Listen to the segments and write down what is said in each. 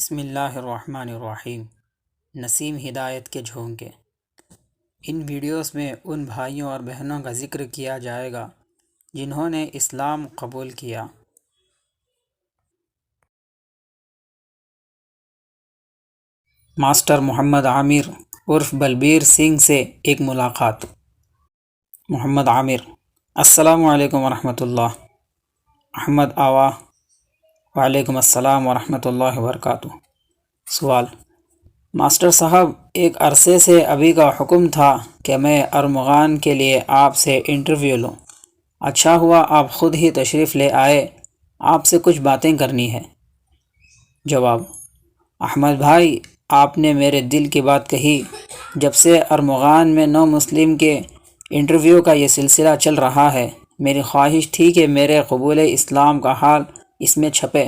بسم اللہ الرحمن الرحیم۔ نسیم ہدایت کے جھونکے۔ ان ویڈیوز میں ان بھائیوں اور بہنوں کا ذکر کیا جائے گا جنہوں نے اسلام قبول کیا۔ ماسٹر محمد عامر عرف بلبیر سنگھ سے ایک ملاقات۔ محمد عامر: السلام علیکم ورحمۃ اللہ۔ احمد آوا: وعلیکم السلام ورحمۃ اللہ وبرکاتہ۔ سوال: ماسٹر صاحب، ایک عرصے سے ابھی کا حکم تھا کہ میں ارمغان کے لیے آپ سے انٹرویو لوں۔ اچھا ہوا آپ خود ہی تشریف لے آئے، آپ سے کچھ باتیں کرنی ہے۔ جواب: احمد بھائی، آپ نے میرے دل کی بات کہی۔ جب سے ارمغان میں نو مسلم کے انٹرویو کا یہ سلسلہ چل رہا ہے، میری خواہش تھی کہ میرے قبول اسلام کا حال اس میں چھپے،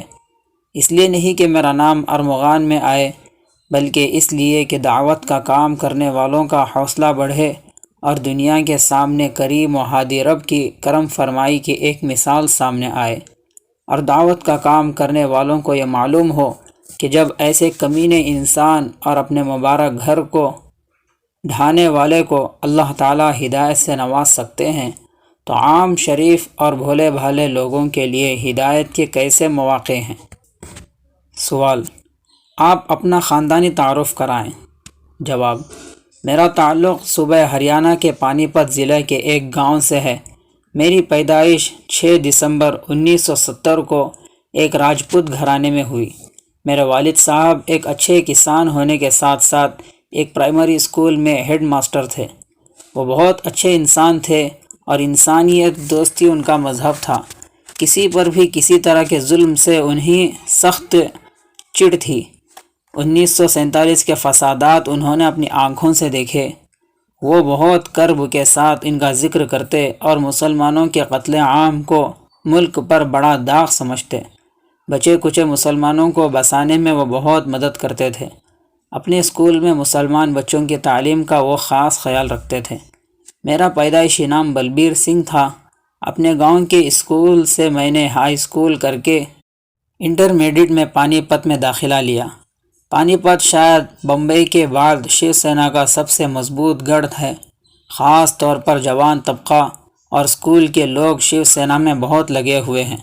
اس لیے نہیں کہ میرا نام ارمغان میں آئے، بلکہ اس لیے کہ دعوت کا کام کرنے والوں کا حوصلہ بڑھے اور دنیا کے سامنے کریم و ہادی رب کی کرم فرمائی کی ایک مثال سامنے آئے، اور دعوت کا کام کرنے والوں کو یہ معلوم ہو کہ جب ایسے کمینے انسان اور اپنے مبارک گھر کو ڈھانے والے کو اللہ تعالیٰ ہدایت سے نواز سکتے ہیں، تو عام شریف اور بھولے بھالے لوگوں کے لیے ہدایت کے کیسے مواقع ہیں۔ سوال: آپ اپنا خاندانی تعارف کرائیں۔ جواب: میرا تعلق صوبہ ہریانہ کے پانی پت ضلع کے ایک گاؤں سے ہے۔ میری پیدائش 6 دسمبر 1970 کو ایک راجپوت گھرانے میں ہوئی۔ میرے والد صاحب ایک اچھے کسان ہونے کے ساتھ ساتھ ایک پرائمری اسکول میں ہیڈ ماسٹر تھے۔ وہ بہت اچھے انسان تھے اور انسانیت دوستی ان کا مذہب تھا۔ کسی پر بھی کسی طرح کے ظلم سے انہیں سخت چڑ تھی۔ 1947 کے فسادات انہوں نے اپنی آنکھوں سے دیکھے۔ وہ بہت کرب کے ساتھ ان کا ذکر کرتے اور مسلمانوں کے قتل عام کو ملک پر بڑا داغ سمجھتے۔ بچے کچے مسلمانوں کو بسانے میں وہ بہت مدد کرتے تھے۔ اپنے اسکول میں مسلمان بچوں کی تعلیم کا وہ خاص خیال رکھتے تھے۔ میرا پیدائشی نام بلبیر سنگھ تھا۔ اپنے گاؤں کے اسکول سے میں نے ہائی اسکول کر کے انٹرمیڈیٹ میں پانی پت میں داخلہ لیا۔ پانی پت شاید بمبئی کے بعد شیو سینا کا سب سے مضبوط گڑھ ہے۔ خاص طور پر جوان طبقہ اور اسکول کے لوگ شیو سینا میں بہت لگے ہوئے ہیں۔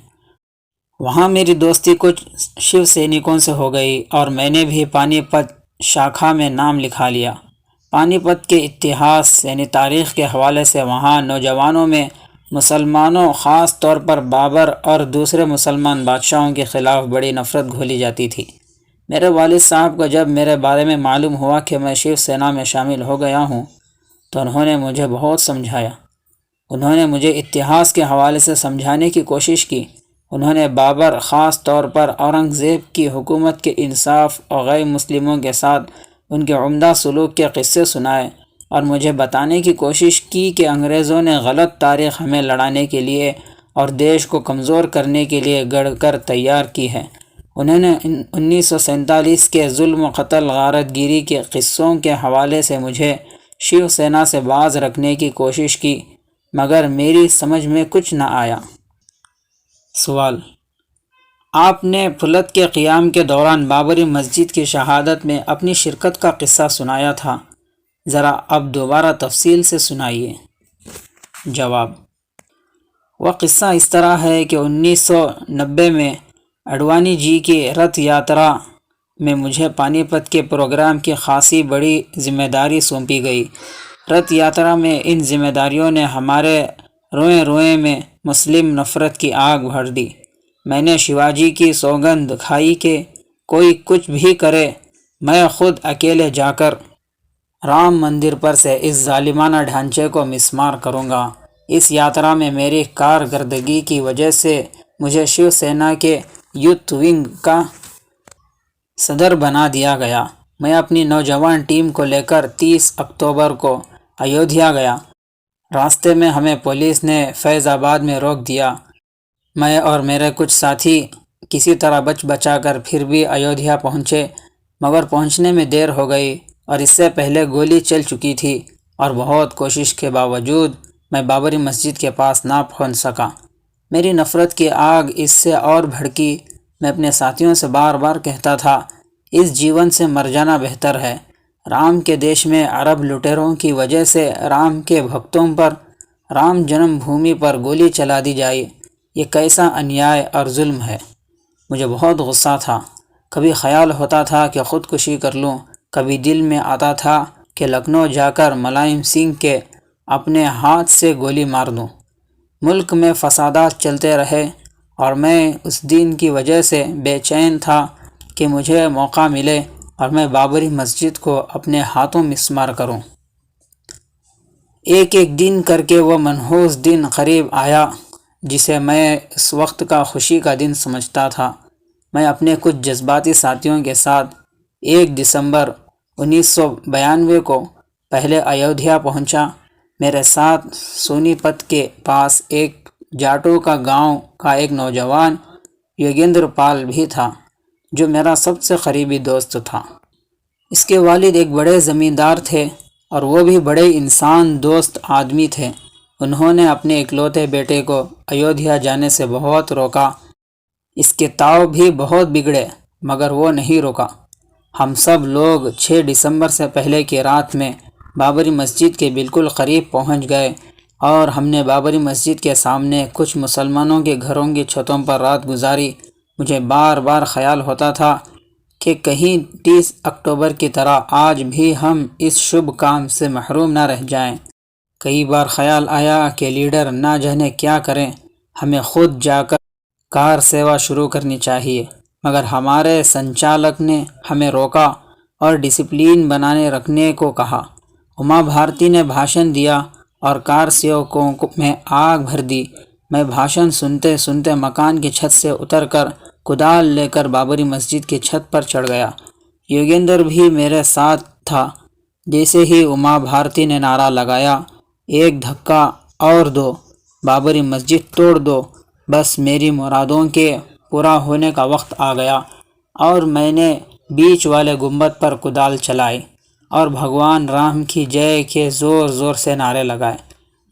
وہاں میری دوستی کچھ شیو سینکوں سے ہو گئی اور میں نے بھی پانی پت شاکھا میں نام لکھا لیا۔ پانی پت کے اتہاس یعنی تاریخ کے حوالے سے وہاں نوجوانوں میں مسلمانوں، خاص طور پر بابر اور دوسرے مسلمان بادشاہوں کے خلاف بڑی نفرت گھولی جاتی تھی۔ میرے والد صاحب کو جب میرے بارے میں معلوم ہوا کہ میں شیو سینا میں شامل ہو گیا ہوں تو انہوں نے مجھے بہت سمجھایا۔ انہوں نے مجھے اتہاس کے حوالے سے سمجھانے کی کوشش کی۔ انہوں نے بابر، خاص طور پر اورنگزیب کی حکومت کے انصاف اور غیر مسلموں کے ساتھ ان کے عمدہ سلوک کے قصے سنائے اور مجھے بتانے کی کوشش کی کہ انگریزوں نے غلط تاریخ ہمیں لڑانے کے لیے اور دیش کو کمزور کرنے کے لیے گڑھ کر تیار کی ہے۔ انہوں نے 1947 کے ظلم و قتل غارت گیری کے قصوں کے حوالے سے مجھے شیو سینا سے باز رکھنے کی کوشش کی، مگر میری سمجھ میں کچھ نہ آیا۔ سوال: آپ نے پھلت کے قیام کے دوران بابری مسجد کی شہادت میں اپنی شرکت کا قصہ سنایا تھا، ذرا اب دوبارہ تفصیل سے سنائیے۔ جواب: وہ قصہ اس طرح ہے کہ 1990 میں اڈوانی جی کی رتھ یاترا میں مجھے پانی پت کے پروگرام کی خاصی بڑی ذمہ داری سونپی گئی۔ رتھ یاترا میں ان ذمہ داریوں نے ہمارے روئیں روئیں میں مسلم نفرت کی آگ بھر دی۔ میں نے شیواجی کی سوگند کھائی کہ کوئی کچھ بھی کرے، میں خود اکیلے جا کر رام مندر پر سے اس ظالمانہ ڈھانچے کو مسمار کروں گا۔ اس یاترا میں میری کارکردگی کی وجہ سے مجھے شیو سینا کے یوتھ ونگ کا صدر بنا دیا گیا۔ میں اپنی نوجوان ٹیم کو لے کر 30 اکتوبر کو ایودھیا گیا۔ راستے میں ہمیں پولیس نے فیض آباد میں روک دیا۔ میں اور میرے کچھ ساتھی کسی طرح بچ بچا کر پھر بھی ایودھیا پہنچے، مگر پہنچنے میں دیر ہو گئی اور اس سے پہلے گولی چل چکی تھی اور بہت کوشش کے باوجود میں بابری مسجد کے پاس نہ پہنچ سکا۔ میری نفرت کی آگ اس سے اور بھڑکی۔ میں اپنے ساتھیوں سے بار بار کہتا تھا، اس جیون سے مر جانا بہتر ہے۔ رام کے دیش میں عرب لٹیروں کی وجہ سے رام کے بھکتوں پر، رام جنم بھومی پر گولی چلا دی جائے، یہ کیسا انیائے اور ظلم ہے۔ مجھے بہت غصہ تھا۔ کبھی خیال ہوتا تھا کہ خودکشی کر لوں، کبھی دل میں آتا تھا کہ لکھنؤ جا کر ملائم سنگھ کے اپنے ہاتھ سے گولی مار دوں۔ ملک میں فسادات چلتے رہے اور میں اس دن کی وجہ سے بے چین تھا کہ مجھے موقع ملے اور میں بابری مسجد کو اپنے ہاتھوں مسمار کروں۔ ایک ایک دن کر کے وہ منحوس دن قریب آیا جسے میں اس وقت کا خوشی کا دن سمجھتا تھا۔ میں اپنے کچھ جذباتی ساتھیوں کے ساتھ 1 دسمبر 1992 کو پہلے ایودھیا پہنچا۔ میرے ساتھ سونی پت کے پاس ایک جاٹو کا گاؤں کا ایک نوجوان یوگیندر پال بھی تھا جو میرا سب سے قریبی دوست تھا۔ اس کے والد ایک بڑے زمیندار تھے اور وہ بھی بڑے انسان دوست آدمی تھے۔ انہوں نے اپنے اکلوتے بیٹے کو ایودھیا جانے سے بہت روکا۔ اس کے تاؤ بھی بہت بگڑے مگر وہ نہیں روکا۔ ہم سب لوگ 6 دسمبر سے پہلے کی رات میں بابری مسجد کے بالکل قریب پہنچ گئے اور ہم نے بابری مسجد کے سامنے کچھ مسلمانوں کے گھروں کی چھتوں پر رات گزاری۔ مجھے بار بار خیال ہوتا تھا کہ کہیں 30 اکتوبر کی طرح آج بھی ہم اس شبھ کام سے محروم نہ رہ جائیں۔ کئی بار خیال آیا کہ لیڈر نہ جانے کیا کریں، ہمیں خود جا کر کار سیوا شروع کرنی چاہیے، مگر ہمارے سنچالک نے ہمیں روکا اور ڈسپلین بنانے رکھنے کو کہا۔ اما بھارتی نے بھاشن دیا اور کار سیوکوں میں آگ بھر دی۔ میں بھاشن سنتے سنتے مکان کی چھت سے اتر کر کدال لے کر بابری مسجد کی چھت پر چڑھ گیا۔ یوگیندر بھی میرے ساتھ تھا۔ جیسے ہی اما بھارتی نے نعرہ لگایا، ایک دھکا اور دو، بابری مسجد توڑ دو، بس میری مرادوں کے پورا ہونے کا وقت آ گیا اور میں نے بیچ والے گنبد پر کدال چلائی اور بھگوان رام کی جے کے زور زور سے نعرے لگائے۔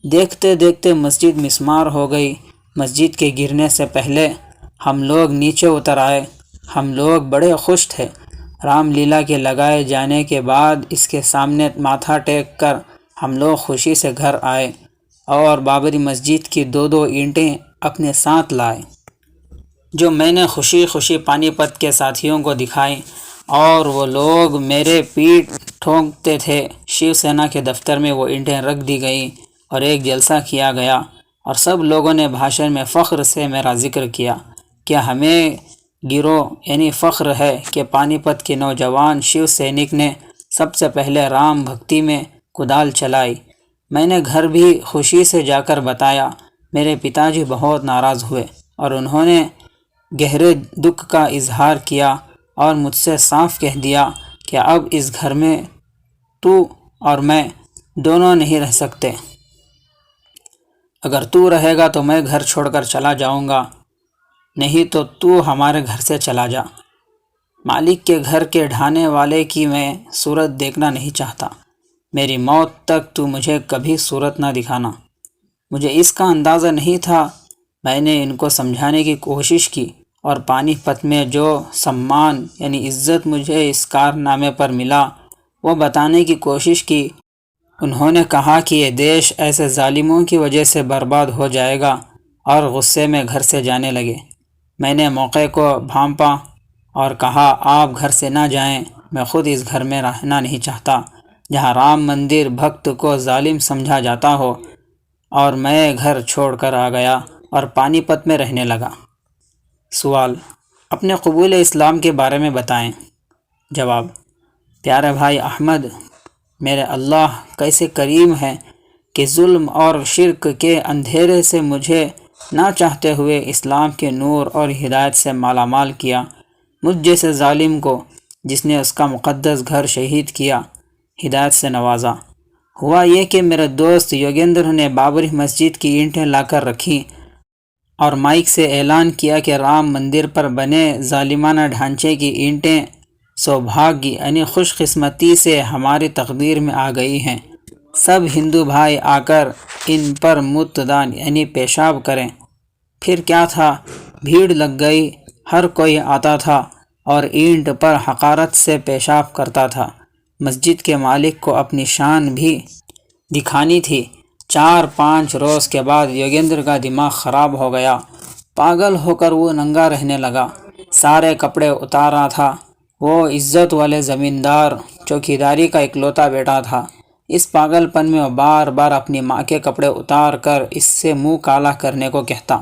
دیکھتے دیکھتے مسجد مسمار ہو گئی۔ مسجد کے گرنے سے پہلے ہم لوگ نیچے اتر آئے۔ ہم لوگ بڑے خوش تھے۔ رام لیلا کے لگائے جانے کے بعد اس کے سامنے ماتھا ٹیک کر ہم لوگ خوشی سے گھر آئے اور بابری مسجد کی 2 اینٹیں اپنے ساتھ لائے جو میں نے خوشی خوشی پانی پت کے ساتھیوں کو دکھائی اور وہ لوگ میرے پیٹ ٹھونکتے تھے۔ شیو سینا کے دفتر میں وہ اینٹیں رکھ دی گئیں اور ایک جلسہ کیا گیا اور سب لوگوں نے بھاشن میں فخر سے میرا ذکر کیا کہ ہمیں گروہ یعنی فخر ہے کہ پانی پت کے نوجوان شیو سینک نے سب سے پہلے رام بھکتی میں کدال چلائی۔ میں نے گھر بھی خوشی سے جا کر بتایا۔ میرے پتا جی بہت ناراض ہوئے اور انہوں نے گہرے دکھ کا اظہار کیا اور مجھ سے صاف کہہ دیا کہ اب اس گھر میں تو اور میں دونوں نہیں رہ سکتے۔ اگر تو رہے گا تو میں گھر چھوڑ کر چلا جاؤں گا، نہیں تو ہمارے گھر سے چلا جا۔ مالک کے گھر کے ڈھانے والے کی میں صورت دیکھنا نہیں چاہتا۔ میری موت تک تو مجھے کبھی صورت نہ دکھانا۔ مجھے اس کا اندازہ نہیں تھا۔ میں نے ان کو سمجھانے کی کوشش کی اور پانی پت میں جو سمان یعنی عزت مجھے اس کارنامے پر ملا وہ بتانے کی کوشش کی۔ انہوں نے کہا کہ یہ دیش ایسے ظالموں کی وجہ سے برباد ہو جائے گا اور غصے میں گھر سے جانے لگے۔ میں نے موقع کو بھانپا اور کہا آپ گھر سے نہ جائیں، میں خود اس گھر میں رہنا نہیں چاہتا جہاں رام مندر بھکت کو ظالم سمجھا جاتا ہو، اور میں گھر چھوڑ کر آ گیا اور پانی پت میں رہنے لگا۔ سوال: اپنے قبول اسلام کے بارے میں بتائیں۔ جواب: پیارے بھائی احمد، میرے اللہ کیسے کریم ہے کہ ظلم اور شرک کے اندھیرے سے مجھے نہ چاہتے ہوئے اسلام کے نور اور ہدایت سے مالا مال کیا۔ مجھ جیسے ظالم کو جس نے اس کا مقدس گھر شہید کیا، ہدایت سے نوازا۔ ہوا یہ کہ میرے دوست یوگیندر نے بابری مسجد کی اینٹیں لا کر رکھی اور مائک سے اعلان کیا کہ رام مندر پر بنے ظالمانہ ڈھانچے کی اینٹیں سوبھاگیہ یعنی خوش قسمتی سے ہماری تقدیر میں آ گئی ہیں، سب ہندو بھائی آ کر ان پر متدان یعنی پیشاب کریں۔ پھر کیا تھا، بھیڑ لگ گئی، ہر کوئی آتا تھا اور اینٹ پر حقارت سے پیشاب کرتا تھا۔ مسجد کے مالک کو اپنی شان بھی دکھانی تھی۔ 4-5 روز کے بعد یوگیندر کا دماغ خراب ہو گیا۔ پاگل ہو کر وہ ننگا رہنے لگا، سارے کپڑے اتارا تھا۔ وہ عزت والے زمیندار چوکیداری کا اکلوتا بیٹا تھا۔ اس پاگل پن میں وہ بار بار اپنی ماں کے کپڑے اتار کر اس سے منہ کالا کرنے کو کہتا،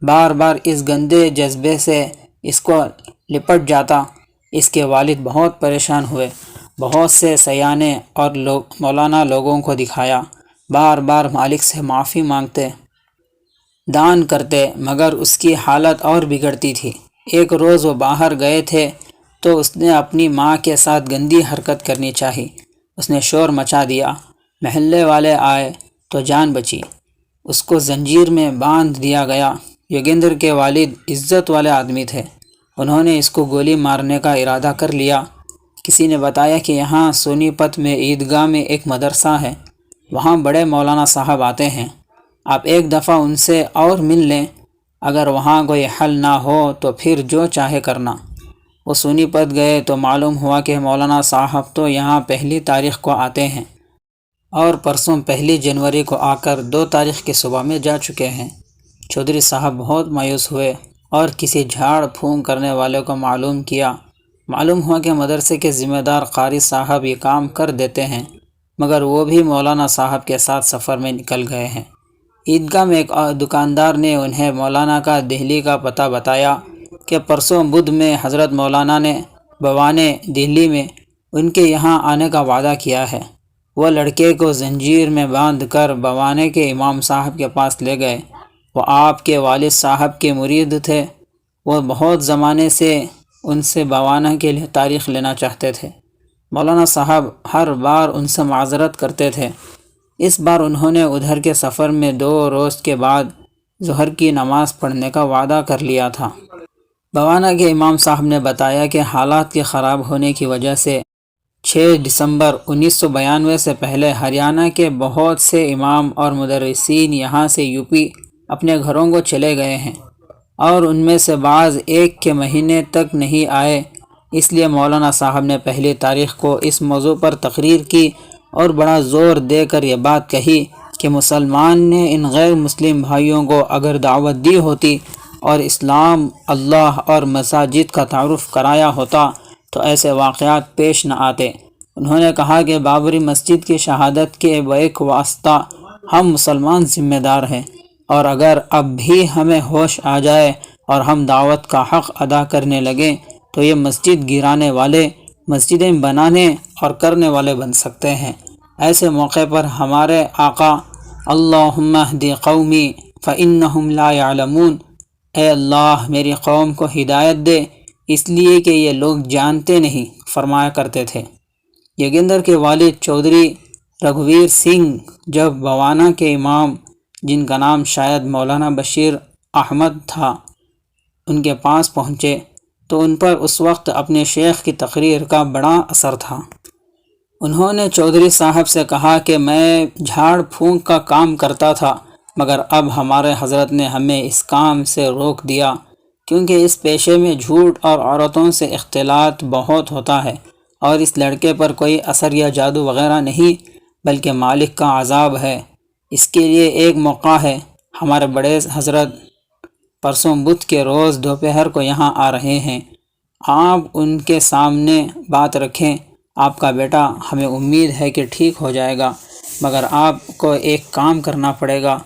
بار بار اس گندے جذبے سے اس کو لپٹ جاتا۔ اس کے والد بہت پریشان ہوئے، بہت سے سیانے اور مولانا لوگوں کو دکھایا، بار بار مالک سے معافی مانگتے، دان کرتے، مگر اس کی حالت اور بگڑتی تھی۔ ایک روز وہ باہر گئے تھے تو اس نے اپنی ماں کے ساتھ گندی حرکت کرنی چاہی۔ اس نے شور مچا دیا، محلے والے آئے تو جان بچی، اس کو زنجیر میں باندھ دیا گیا۔ یوگیندر کے والد عزت والے آدمی تھے، انہوں نے اس کو گولی مارنے کا ارادہ کر لیا۔ کسی نے بتایا کہ یہاں سونی پت میں عیدگاہ میں ایک مدرسہ ہے، وہاں بڑے مولانا صاحب آتے ہیں، آپ ایک دفعہ ان سے اور مل لیں، اگر وہاں کوئی حل نہ ہو تو پھر جو چاہے کرنا۔ وہ سونی پت گئے تو معلوم ہوا کہ مولانا صاحب تو یہاں 1 تاریخ کو آتے ہیں اور پرسوں 1 جنوری کو آ کر 2 تاریخ کی صبح میں جا چکے ہیں۔ چودھری صاحب بہت مایوس ہوئے اور کسی جھاڑ پھونک کرنے والے کو معلوم کیا۔ معلوم ہوا کہ مدرسے کے ذمہ دار قاری صاحب یہ کام کر دیتے ہیں، مگر وہ بھی مولانا صاحب کے ساتھ سفر میں نکل گئے ہیں۔ عیدگاہ میں ایک دکاندار نے انہیں مولانا کا دہلی کا پتہ بتایا کہ پرسوں بدھ میں حضرت مولانا نے بوانے دہلی میں ان کے یہاں آنے کا وعدہ کیا ہے۔ وہ لڑکے کو زنجیر میں باندھ کر بوانے کے امام صاحب کے پاس لے گئے۔ وہ آپ کے والد صاحب کے مرید تھے، وہ بہت زمانے سے ان سے بوانا کے لیے تاریخ لینا چاہتے تھے۔ مولانا صاحب ہر بار ان سے معذرت کرتے تھے۔ اس بار انہوں نے ادھر کے سفر میں 2 روز کے بعد ظہر کی نماز پڑھنے کا وعدہ کر لیا تھا۔ بوانا کے امام صاحب نے بتایا کہ حالات کے خراب ہونے کی وجہ سے 6 دسمبر 1992 سے پہلے ہریانہ کے بہت سے امام اور مدرسین یہاں سے یوپی اپنے گھروں کو چلے گئے ہیں، اور ان میں سے بعض 1 کے مہینے تک نہیں آئے۔ اس لیے مولانا صاحب نے 1 تاریخ کو اس موضوع پر تقریر کی اور بڑا زور دے کر یہ بات کہی کہ مسلمان نے ان غیر مسلم بھائیوں کو اگر دعوت دی ہوتی اور اسلام، اللہ اور مساجد کا تعارف کرایا ہوتا تو ایسے واقعات پیش نہ آتے۔ انہوں نے کہا کہ بابری مسجد کی شہادت کے بیک واسطہ ہم مسلمان ذمہ دار ہیں، اور اگر اب بھی ہمیں ہوش آ جائے اور ہم دعوت کا حق ادا کرنے لگیں تو یہ مسجد گرانے والے مسجدیں بنانے اور کرنے والے بن سکتے ہیں۔ ایسے موقع پر ہمارے آقا اللہم اہدی قومی فإنہم لا يعلمون، اے اللہ میری قوم کو ہدایت دے اس لیے کہ یہ لوگ جانتے نہیں، فرمایا کرتے تھے۔ یوگیندر کے والد چودھری رگھویر سنگھ جب بوانا کے امام، جن کا نام شاید مولانا بشیر احمد تھا، ان کے پاس پہنچے تو ان پر اس وقت اپنے شیخ کی تقریر کا بڑا اثر تھا۔ انہوں نے چودھری صاحب سے کہا کہ میں جھاڑ پھونک کا کام کرتا تھا، مگر اب ہمارے حضرت نے ہمیں اس کام سے روک دیا، کیونکہ اس پیشے میں جھوٹ اور عورتوں سے اختلاط بہت ہوتا ہے، اور اس لڑکے پر کوئی اثر یا جادو وغیرہ نہیں، بلکہ مالک کا عذاب ہے۔ اس کے لیے ایک موقع ہے، ہمارے بڑے حضرت پرسوں بدھ کے روز دوپہر کو یہاں آ رہے ہیں، آپ ان کے سامنے بات رکھیں۔ آپ کا بیٹا، ہمیں امید ہے کہ ٹھیک ہو جائے گا، مگر آپ کو ایک کام کرنا پڑے گا،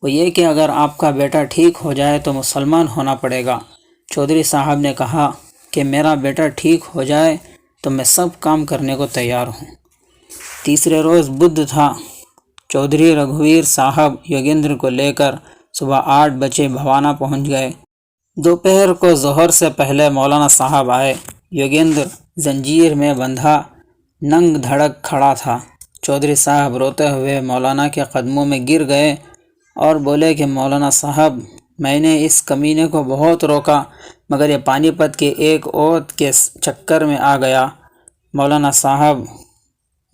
وہ یہ کہ اگر آپ کا بیٹا ٹھیک ہو جائے تو مسلمان ہونا پڑے گا۔ چودھری صاحب نے کہا کہ میرا بیٹا ٹھیک ہو جائے تو میں سب کام کرنے کو تیار ہوں۔ تیسرے روز بدھ تھا۔ چودھری رگھویر صاحب یوگیندر کو لے کر صبح 8 بجے بھوانا پہنچ گئے۔ دوپہر کو ظہر سے پہلے مولانا صاحب آئے۔ یوگیندر زنجیر میں بندھا ننگ دھڑک کھڑا تھا۔ چودھری صاحب روتے ہوئے مولانا کے قدموں میں گر گئے اور بولے کہ مولانا صاحب، میں نے اس کمینے کو بہت روکا، مگر یہ پانی پت کے ایک اوت کے چکر میں آ گیا۔ مولانا صاحب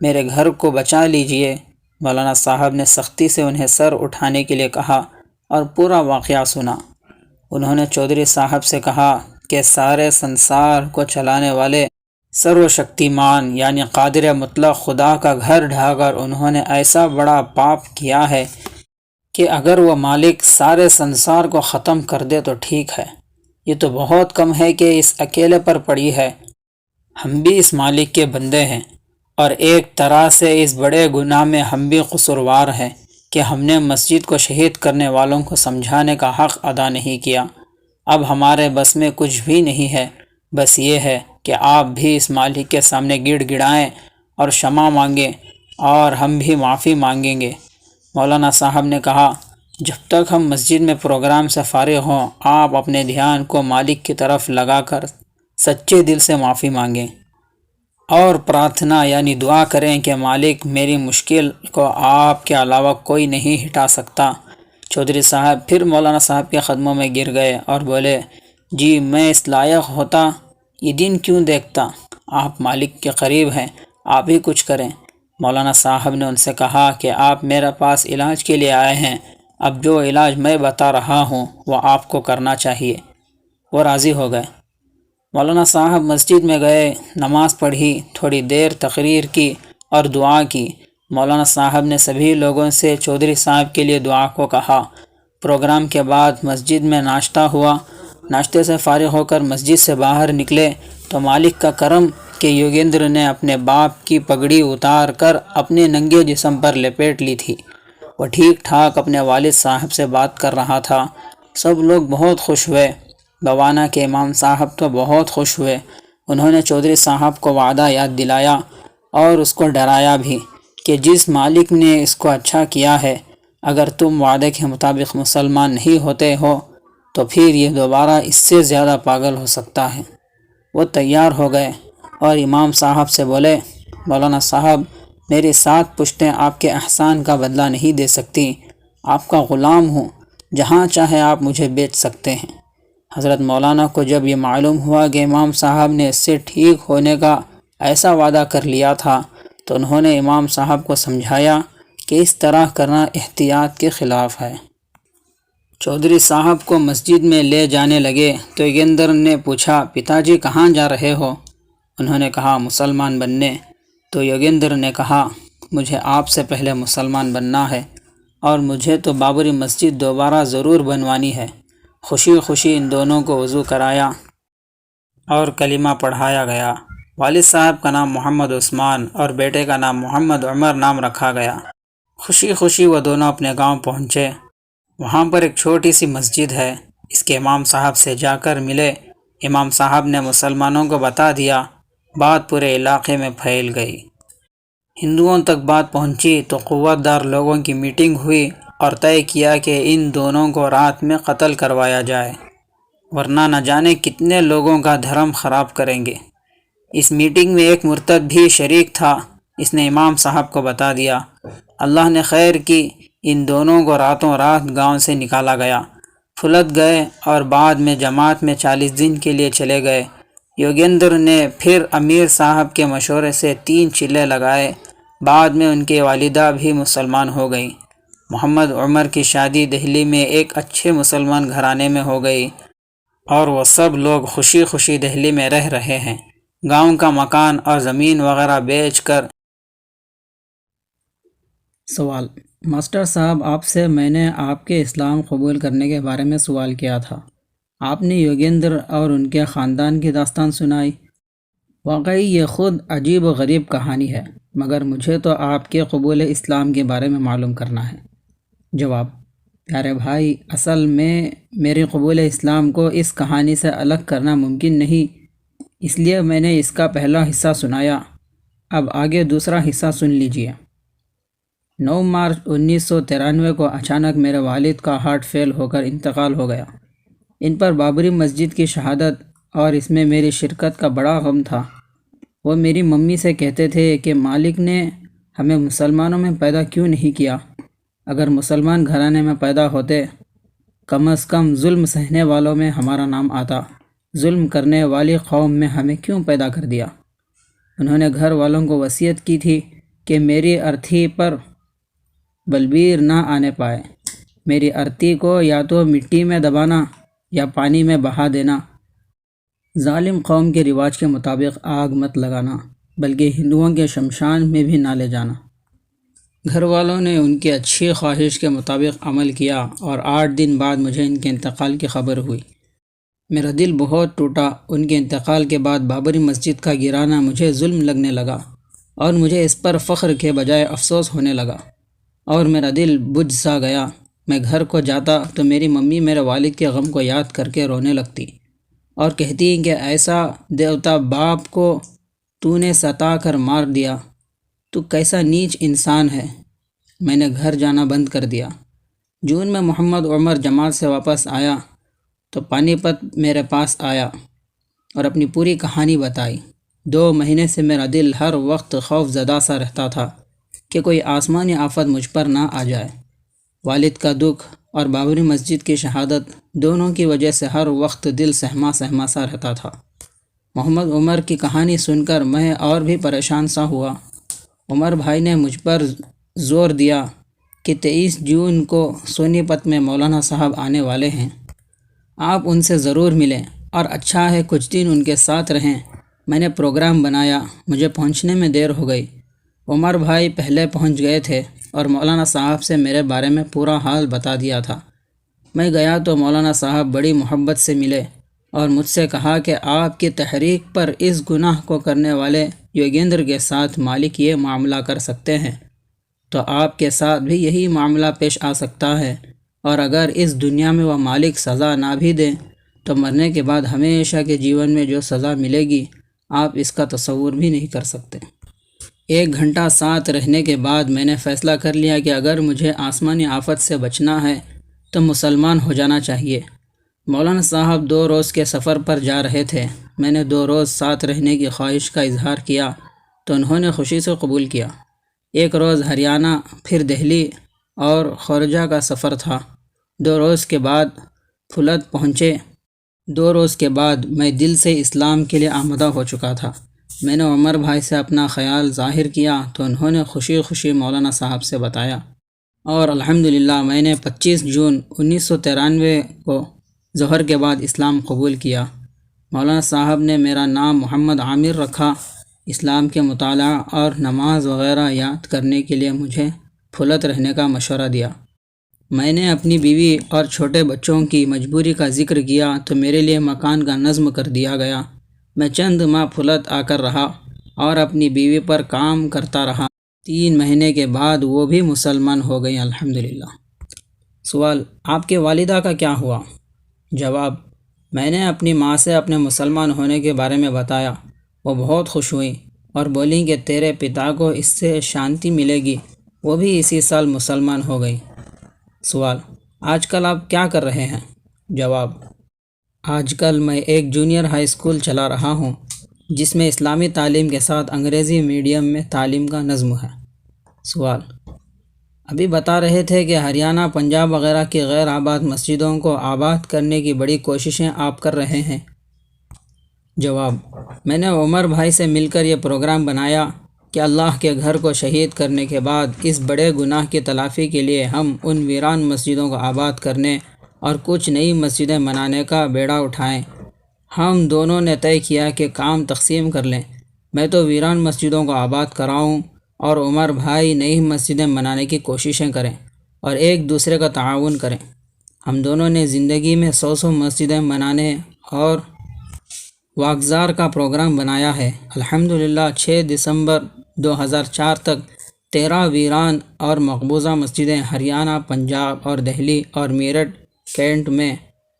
میرے گھر کو بچا لیجئے۔ مولانا صاحب نے سختی سے انہیں سر اٹھانے کے لیے کہا اور پورا واقعہ سنا۔ انہوں نے چودھری صاحب سے کہا کہ سارے سنسار کو چلانے والے سرو شکتیمان یعنی قادر مطلق خدا کا گھر ڈھا کر انہوں نے ایسا بڑا پاپ کیا ہے کہ اگر وہ مالک سارے سنسار کو ختم کر دے تو ٹھیک ہے، یہ تو بہت کم ہے کہ اس اکیلے پر پڑی ہے۔ ہم بھی اس مالک کے بندے ہیں، اور ایک طرح سے اس بڑے گناہ میں ہم بھی قصوروار ہیں کہ ہم نے مسجد کو شہید کرنے والوں کو سمجھانے کا حق ادا نہیں کیا۔ اب ہمارے بس میں کچھ بھی نہیں ہے، بس یہ ہے کہ آپ بھی اس مالک کے سامنے گڑ گڑائیں اور شمع مانگیں، اور ہم بھی معافی مانگیں گے۔ مولانا صاحب نے کہا، جب تک ہم مسجد میں پروگرام سے فارغ ہوں، آپ اپنے دھیان کو مالک کی طرف لگا کر سچے دل سے معافی مانگیں اور پرارتھنا یعنی دعا کریں کہ مالک میری مشکل کو آپ کے علاوہ کوئی نہیں ہٹا سکتا۔ چودھری صاحب پھر مولانا صاحب کے قدموں میں گر گئے اور بولے، جی میں اس لائق ہوتا یہ دن کیوں دیکھتا، آپ مالک کے قریب ہیں، آپ ہی کچھ کریں۔ مولانا صاحب نے ان سے کہا کہ آپ میرے پاس علاج کے لیے آئے ہیں، اب جو علاج میں بتا رہا ہوں وہ آپ کو کرنا چاہیے۔ وہ راضی ہو گئے۔ مولانا صاحب مسجد میں گئے، نماز پڑھی، تھوڑی دیر تقریر کی اور دعا کی۔ مولانا صاحب نے سبھی لوگوں سے چودھری صاحب کے لیے دعا کو کہا۔ پروگرام کے بعد مسجد میں ناشتہ ہوا۔ ناشتے سے فارغ ہو کر مسجد سے باہر نکلے تو مالک کا کرم کہ یوگیندر نے اپنے باپ کی پگڑی اتار کر اپنے ننگے جسم پر لپیٹ لی تھی۔ وہ ٹھیک ٹھاک اپنے والد صاحب سے بات کر رہا تھا۔ سب لوگ بہت خوش ہوئے۔ بوانا کے امام صاحب تو بہت خوش ہوئے۔ انہوں نے چودھری صاحب کو وعدہ یاد دلایا اور اس کو ڈرایا بھی کہ جس مالک نے اس کو اچھا کیا ہے، اگر تم وعدے کے مطابق مسلمان نہیں ہوتے ہو تو پھر یہ دوبارہ اس سے زیادہ پاگل ہو سکتا ہے۔ وہ تیار ہو گئے اور امام صاحب سے بولے، مولانا صاحب میری 7 پشتیں آپ کے احسان کا بدلہ نہیں دے سکتی، آپ کا غلام ہوں، جہاں چاہے آپ مجھے بیچ سکتے ہیں۔ حضرت مولانا کو جب یہ معلوم ہوا کہ امام صاحب نے اس سے ٹھیک ہونے کا ایسا وعدہ کر لیا تھا تو انہوں نے امام صاحب کو سمجھایا کہ اس طرح کرنا احتیاط کے خلاف ہے۔ چودھری صاحب کو مسجد میں لے جانے لگے تو یوگیندر نے پوچھا، پتا جی کہاں جا رہے ہو؟ انہوں نے کہا، مسلمان بننے۔ تو یوگیندر نے کہا، مجھے آپ سے پہلے مسلمان بننا ہے اور مجھے تو بابری مسجد دوبارہ ضرور بنوانی ہے۔ خوشی خوشی ان دونوں کو وضو کرایا اور کلمہ پڑھایا گیا۔ والد صاحب کا نام محمد عثمان اور بیٹے کا نام محمد عمر نام رکھا گیا۔ خوشی خوشی وہ دونوں اپنے گاؤں پہنچے۔ وہاں پر ایک چھوٹی سی مسجد ہے، اس کے امام صاحب سے جا کر ملے۔ امام صاحب نے مسلمانوں کو بتا دیا، بات پورے علاقے میں پھیل گئی۔ ہندوؤں تک بات پہنچی تو قوت دار لوگوں کی میٹنگ ہوئی اور طے کیا کہ ان دونوں کو رات میں قتل کروایا جائے، ورنہ نہ جانے کتنے لوگوں کا دھرم خراب کریں گے۔ اس میٹنگ میں ایک مرتد بھی شریک تھا، اس نے امام صاحب کو بتا دیا۔ اللہ نے خیر کی، ان دونوں کو راتوں رات گاؤں سے نکالا گیا۔ پھلت گئے اور بعد میں جماعت میں 40 دن کے لیے چلے گئے۔ یوگیندر نے پھر امیر صاحب کے مشورے سے 3 چلے لگائے۔ بعد میں ان کی والدہ بھی مسلمان ہو گئی۔ محمد عمر کی شادی دہلی میں ایک اچھے مسلمان گھرانے میں ہو گئی اور وہ سب لوگ خوشی خوشی دہلی میں رہ رہے ہیں، گاؤں کا مکان اور زمین وغیرہ بیچ کر۔ سوال: ماسٹر صاحب آپ سے میں نے آپ کے اسلام قبول کرنے کے بارے میں سوال کیا تھا۔ آپ نے یوگیندر اور ان کے خاندان کی داستان سنائی۔ واقعی یہ خود عجیب و غریب کہانی ہے، مگر مجھے تو آپ کے قبول اسلام کے بارے میں معلوم کرنا ہے۔ جواب: پیارے بھائی، اصل میں میری قبول اسلام کو اس کہانی سے الگ کرنا ممکن نہیں، اس لیے میں نے اس کا پہلا حصہ سنایا۔ اب آگے دوسرا حصہ سن لیجئے۔ 9 مارچ 1993 کو اچانک میرے والد کا ہارٹ فیل ہو کر انتقال ہو گیا۔ ان پر بابری مسجد کی شہادت اور اس میں میری شرکت کا بڑا غم تھا۔ وہ میری ممی سے کہتے تھے کہ مالک نے ہمیں مسلمانوں میں پیدا کیوں نہیں کیا؟ اگر مسلمان گھرانے میں پیدا ہوتے، کم از کم ظلم سہنے والوں میں ہمارا نام آتا، ظلم کرنے والی قوم میں ہمیں کیوں پیدا کر دیا؟ انہوں نے گھر والوں کو وصیت کی تھی کہ میری ارتھی پر بلبیر نہ آنے پائے، میری ارتھی کو یا تو مٹی میں دبانا یا پانی میں بہا دینا، ظالم قوم کے رواج کے مطابق آگ مت لگانا، بلکہ ہندوؤں کے شمشان میں بھی نہ لے جانا۔ گھر والوں نے ان کی اچھی خواہش کے مطابق عمل کیا اور 8 دن بعد مجھے ان کے انتقال کی خبر ہوئی۔ میرا دل بہت ٹوٹا۔ ان کے انتقال کے بعد بابری مسجد کا گرانا مجھے ظلم لگنے لگا اور مجھے اس پر فخر کے بجائے افسوس ہونے لگا اور میرا دل بجھ سا گیا۔ میں گھر کو جاتا تو میری ممی میرے والد کے غم کو یاد کر کے رونے لگتی اور کہتی کہ ایسا دیوتا باپ کو تو نے ستا کر مار دیا، تو کیسا نیچ انسان ہے۔ میں نے گھر جانا بند کر دیا۔ جون میں محمد عمر جماعت سے واپس آیا تو پانی پت میرے پاس آیا اور اپنی پوری کہانی بتائی۔ 2 مہینے سے میرا دل ہر وقت خوف زدہ سا رہتا تھا کہ کوئی آسمانی آفت مجھ پر نہ آ جائے۔ والد کا دکھ اور بابری مسجد کی شہادت دونوں کی وجہ سے ہر وقت دل سہما سہما سا رہتا تھا۔ محمد عمر کی کہانی سن کر میں اور بھی پریشان سا ہوا۔ عمر بھائی نے مجھ پر زور دیا کہ 23 جون کو سونی پت میں مولانا صاحب آنے والے ہیں، آپ ان سے ضرور ملیں اور اچھا ہے کچھ دن ان کے ساتھ رہیں۔ میں نے پروگرام بنایا، مجھے پہنچنے میں دیر ہو گئی۔ عمر بھائی پہلے پہنچ گئے تھے اور مولانا صاحب سے میرے بارے میں پورا حال بتا دیا تھا۔ میں گیا تو مولانا صاحب بڑی محبت سے ملے اور مجھ سے کہا کہ آپ کی تحریک پر اس گناہ کو کرنے والے یوگیندر کے ساتھ مالک یہ معاملہ کر سکتے ہیں، تو آپ کے ساتھ بھی یہی معاملہ پیش آ سکتا ہے، اور اگر اس دنیا میں وہ مالک سزا نہ بھی دیں تو مرنے کے بعد ہمیشہ کے جیون میں جو سزا ملے گی آپ اس کا تصور بھی نہیں کر سکتے۔ 1 گھنٹہ ساتھ رہنے کے بعد میں نے فیصلہ کر لیا کہ اگر مجھے آسمانی آفت سے بچنا ہے تو مسلمان ہو جانا چاہیے۔ مولانا صاحب 2 روز کے سفر پر جا رہے تھے۔ میں نے 2 روز ساتھ رہنے کی خواہش کا اظہار کیا تو انہوں نے خوشی سے قبول کیا۔ 1 روز ہریانہ، پھر دہلی اور خورجہ کا سفر تھا۔ 2 روز کے بعد پھلت پہنچے۔ 2 روز کے بعد میں دل سے اسلام کے لیے آمادہ ہو چکا تھا۔ میں نے عمر بھائی سے اپنا خیال ظاہر کیا تو انہوں نے خوشی خوشی مولانا صاحب سے بتایا، اور الحمدللہ میں نے 25 جون 1993 کو ظہر کے بعد اسلام قبول کیا۔ مولانا صاحب نے میرا نام محمد عامر رکھا۔ اسلام کے مطالعہ اور نماز وغیرہ یاد کرنے کے لیے مجھے پھلت رہنے کا مشورہ دیا۔ میں نے اپنی بیوی اور چھوٹے بچوں کی مجبوری کا ذکر کیا تو میرے لیے مکان کا نظم کر دیا گیا۔ میں چند ماہ پھلت آ کر رہا اور اپنی بیوی پر کام کرتا رہا۔ 3 مہینے کے بعد وہ بھی مسلمان ہو گئی الحمدللہ۔ سوال: آپ کے والدہ کا کیا ہوا؟ جواب: میں نے اپنی ماں سے اپنے مسلمان ہونے کے بارے میں بتایا۔ وہ بہت خوش ہوئیں اور بولیں کہ تیرے پتا کو اس سے شانتی ملے گی۔ وہ بھی اسی سال مسلمان ہو گئی۔ سوال: آج کل آپ کیا کر رہے ہیں؟ جواب: آج کل میں ایک جونیئر ہائی اسکول چلا رہا ہوں جس میں اسلامی تعلیم کے ساتھ انگریزی میڈیم میں تعلیم کا نظم ہے۔ سوال: ابھی بتا رہے تھے کہ ہریانہ، پنجاب وغیرہ کی غیر آباد مسجدوں کو آباد کرنے کی بڑی کوششیں آپ کر رہے ہیں۔ جواب: میں نے عمر بھائی سے مل کر یہ پروگرام بنایا کہ اللہ کے گھر کو شہید کرنے کے بعد اس بڑے گناہ کی تلافی کے لیے ہم ان ویران مسجدوں کو آباد کرنے اور کچھ نئی مسجدیں بنانے کا بیڑا اٹھائیں۔ ہم دونوں نے طے کیا کہ کام تقسیم کر لیں۔ میں تو ویران مسجدوں کو آباد کراؤں اور عمر بھائی نئی مسجدیں بنانے کی کوششیں کریں اور ایک دوسرے کا تعاون کریں۔ ہم دونوں نے زندگی میں 100 مسجدیں بنانے اور واگزار کا پروگرام بنایا ہے۔ الحمدللہ 6 دسمبر 2004 تک 13 ویران اور مقبوضہ مسجدیں ہریانہ، پنجاب اور دہلی اور میرٹھ کینٹ میں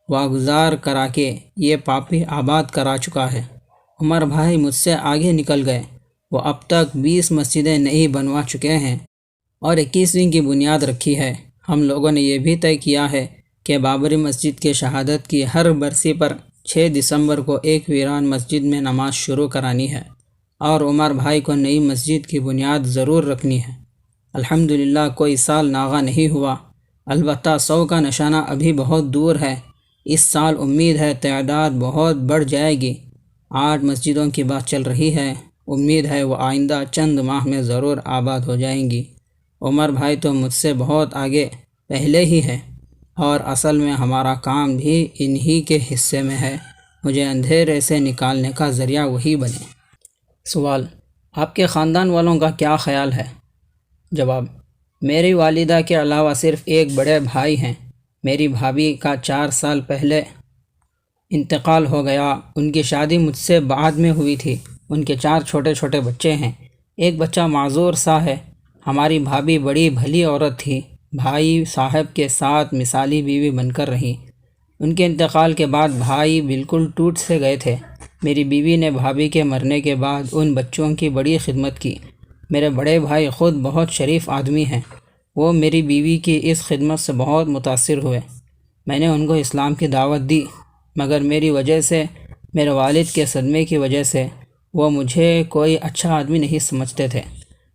واگزار کرا کے یہ پاپی آباد کرا چکا ہے۔ عمر بھائی مجھ سے آگے نکل گئے۔ وہ اب تک 20 مسجدیں نئی بنوا چکے ہیں اور 21ویں کی بنیاد رکھی ہے۔ ہم لوگوں نے یہ بھی طے کیا ہے کہ بابری مسجد کی شہادت کی ہر برسی پر 6 دسمبر کو ایک ویران مسجد میں نماز شروع کرانی ہے اور عمر بھائی کو نئی مسجد کی بنیاد ضرور رکھنی ہے۔ الحمدللہ کوئی سال ناغہ نہیں ہوا، البتہ 100 کا نشانہ ابھی بہت دور ہے۔ اس سال امید ہے تعداد بہت بڑھ جائے گی۔ 8 مسجدوں کی بات چل رہی ہے، امید ہے وہ آئندہ چند ماہ میں ضرور آباد ہو جائیں گی۔ عمر بھائی تو مجھ سے بہت آگے پہلے ہی ہے۔ اور اصل میں ہمارا کام بھی انہی کے حصے میں ہے، مجھے اندھیرے سے نکالنے کا ذریعہ وہی بنے۔ سوال: آپ کے خاندان والوں کا کیا خیال ہے؟ جواب: میری والدہ کے علاوہ صرف ایک بڑے بھائی ہیں۔ میری بھابھی کا 4 سال پہلے انتقال ہو گیا۔ ان کی شادی مجھ سے بعد میں ہوئی تھی۔ ان کے 4 چھوٹے چھوٹے بچے ہیں، ایک بچہ معذور سا ہے۔ ہماری بھابھی بڑی بھلی عورت تھی، بھائی صاحب کے ساتھ مثالی بیوی بن کر رہی۔ ان کے انتقال کے بعد بھائی بالکل ٹوٹ سے گئے تھے۔ میری بیوی نے بھابھی کے مرنے کے بعد ان بچوں کی بڑی خدمت کی۔ میرے بڑے بھائی خود بہت شریف آدمی ہیں، وہ میری بیوی کی اس خدمت سے بہت متاثر ہوئے۔ میں نے ان کو اسلام کی دعوت دی، مگر میری وجہ سے، میرے والد کے صدمے کی وجہ سے، وہ مجھے کوئی اچھا آدمی نہیں سمجھتے تھے۔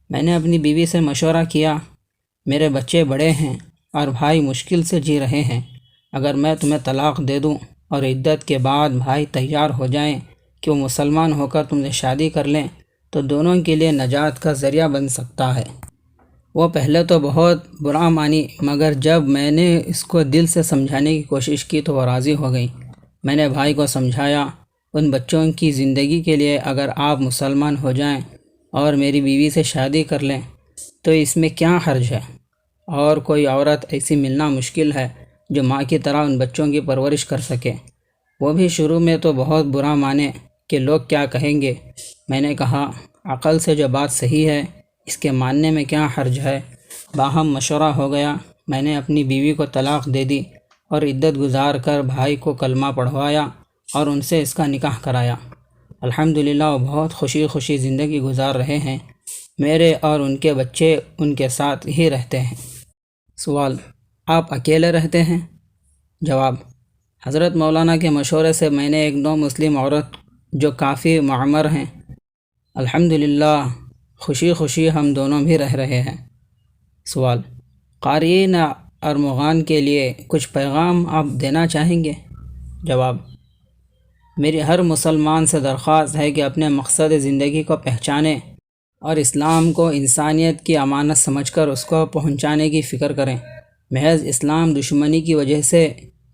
میں نے اپنی بیوی سے مشورہ کیا، میرے بچے بڑے ہیں اور بھائی مشکل سے جی رہے ہیں، اگر میں تمہیں طلاق دے دوں اور عدت کے بعد بھائی تیار ہو جائیں کہ وہ مسلمان ہو کر تم سے شادی کر لیں تو دونوں کے لیے نجات کا ذریعہ بن سکتا ہے۔ وہ پہلے تو بہت برا مانی، مگر جب میں نے اس کو دل سے سمجھانے کی کوشش کی تو وہ راضی ہو گئی۔ میں نے بھائی کو سمجھایا، ان بچوں کی زندگی کے لیے اگر آپ مسلمان ہو جائیں اور میری بیوی سے شادی کر لیں تو اس میں کیا حرج ہے، اور کوئی عورت ایسی ملنا مشکل ہے جو ماں کی طرح ان بچوں کی پرورش کر سکے۔ وہ بھی شروع میں تو بہت برا مانے کہ لوگ کیا کہیں گے۔ میں نے کہا، عقل سے جو بات صحیح ہے اس کے ماننے میں کیا حرج ہے۔ باہم مشورہ ہو گیا، میں نے اپنی بیوی کو طلاق دے دی اور عدت گزار کر بھائی کو کلمہ پڑھوایا اور ان سے اس کا نکاح کرایا۔ الحمدللہ وہ بہت خوشی خوشی زندگی گزار رہے ہیں۔ میرے اور ان کے بچے ان کے ساتھ ہی رہتے ہیں۔ سوال: آپ اکیلے رہتے ہیں؟ جواب: حضرت مولانا کے مشورے سے میں نے ایک نو مسلم عورت جو کافی معمر ہیں، الحمدللہ خوشی خوشی ہم دونوں بھی رہ رہے ہیں۔ سوال: قارئین ارمغان کے لیے کچھ پیغام آپ دینا چاہیں گے؟ جواب: میری ہر مسلمان سے درخواست ہے کہ اپنے مقصد زندگی کو پہچانیں اور اسلام کو انسانیت کی امانت سمجھ کر اس کو پہنچانے کی فکر کریں۔ محض اسلام دشمنی کی وجہ سے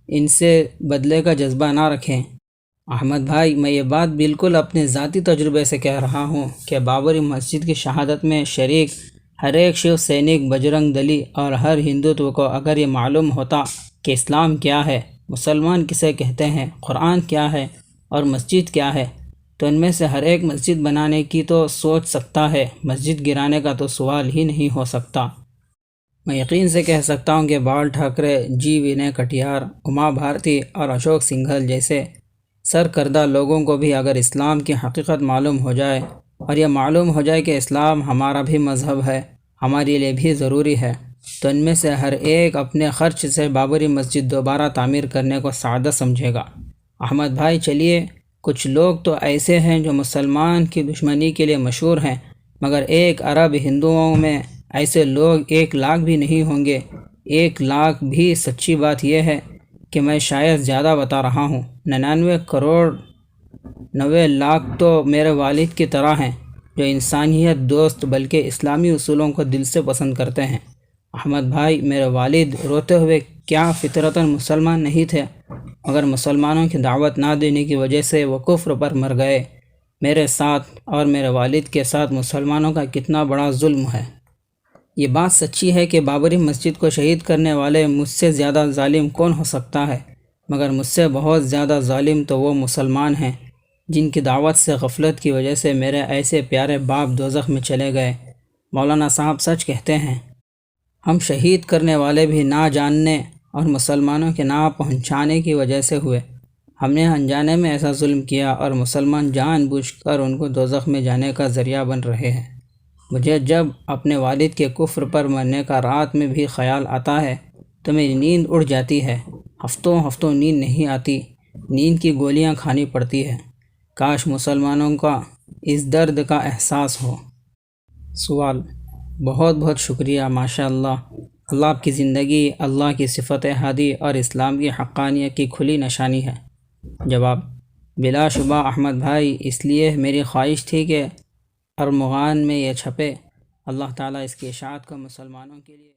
ان سے بدلے کا جذبہ نہ رکھیں۔ احمد بھائی، میں یہ بات بالکل اپنے ذاتی تجربے سے کہہ رہا ہوں کہ بابری مسجد کی شہادت میں شریک ہر ایک شیو سینک، بجرنگ دلی اور ہر ہندوتو کو اگر یہ معلوم ہوتا کہ اسلام کیا ہے، مسلمان کسے کہتے ہیں، قرآن کیا ہے اور مسجد کیا ہے، تو ان میں سے ہر ایک مسجد بنانے کی تو سوچ سکتا ہے، مسجد گرانے کا تو سوال ہی نہیں ہو سکتا۔ میں یقین سے کہہ سکتا ہوں کہ بال ٹھاکرے، جی ونے کٹیار، اما بھارتی اور اشوک سنگھل جیسے سرکردہ لوگوں کو بھی اگر اسلام کی حقیقت معلوم ہو جائے اور یہ معلوم ہو جائے کہ اسلام ہمارا بھی مذہب ہے، ہمارے لیے بھی ضروری ہے، تو ان میں سے ہر ایک اپنے خرچ سے بابری مسجد دوبارہ تعمیر کرنے کو سعادت سمجھے گا۔ احمد بھائی، چلیے، کچھ لوگ تو ایسے ہیں جو مسلمان کی دشمنی کے لیے مشہور ہیں، مگر 1 ارب ہندوؤں میں ایسے لوگ 1 لاکھ بھی نہیں ہوں گے۔ 1 لاکھ بھی سچی بات یہ ہے کہ میں شاید زیادہ بتا رہا ہوں، 99 کروڑ 90 لاکھ تو میرے والد کی طرح ہیں جو انسانیت دوست بلکہ اسلامی اصولوں کو دل سے پسند کرتے ہیں۔ احمد بھائی، میرے والد روتے ہوئے کیا فطرتاً مسلمان نہیں تھے، مگر مسلمانوں کی دعوت نہ دینے کی وجہ سے وہ کفر پر مر گئے۔ میرے ساتھ اور میرے والد کے ساتھ مسلمانوں کا کتنا بڑا ظلم ہے۔ یہ بات سچی ہے کہ بابری مسجد کو شہید کرنے والے مجھ سے زیادہ ظالم کون ہو سکتا ہے، مگر مجھ سے بہت زیادہ ظالم تو وہ مسلمان ہیں جن کی دعوت سے غفلت کی وجہ سے میرے ایسے پیارے باپ دوزخ میں چلے گئے۔ مولانا صاحب سچ کہتے ہیں، ہم شہید کرنے والے بھی نہ جاننے اور مسلمانوں کے نہ پہنچانے کی وجہ سے ہوئے۔ ہم نے انجانے میں ایسا ظلم کیا اور مسلمان جان بوجھ کر ان کو دوزخ میں جانے کا ذریعہ بن رہے ہیں۔ مجھے جب اپنے والد کے کفر پر مرنے کا رات میں بھی خیال آتا ہے تو میری نیند اڑ جاتی ہے، ہفتوں ہفتوں نیند نہیں آتی، نیند کی گولیاں کھانی پڑتی ہے۔ کاش مسلمانوں کا اس درد کا احساس ہو۔ سوال: بہت بہت شکریہ، ماشاءاللہ، اللہ آپ کی زندگی اللہ کی صفت ہادی اور اسلام کی حقانیت کی کھلی نشانی ہے۔ جواب: بلا شبہ احمد بھائی، اس لیے میری خواہش تھی کہ ارمغان میں یہ چھپے۔ اللہ تعالیٰ اس کی اشاعت کو مسلمانوں کے لیے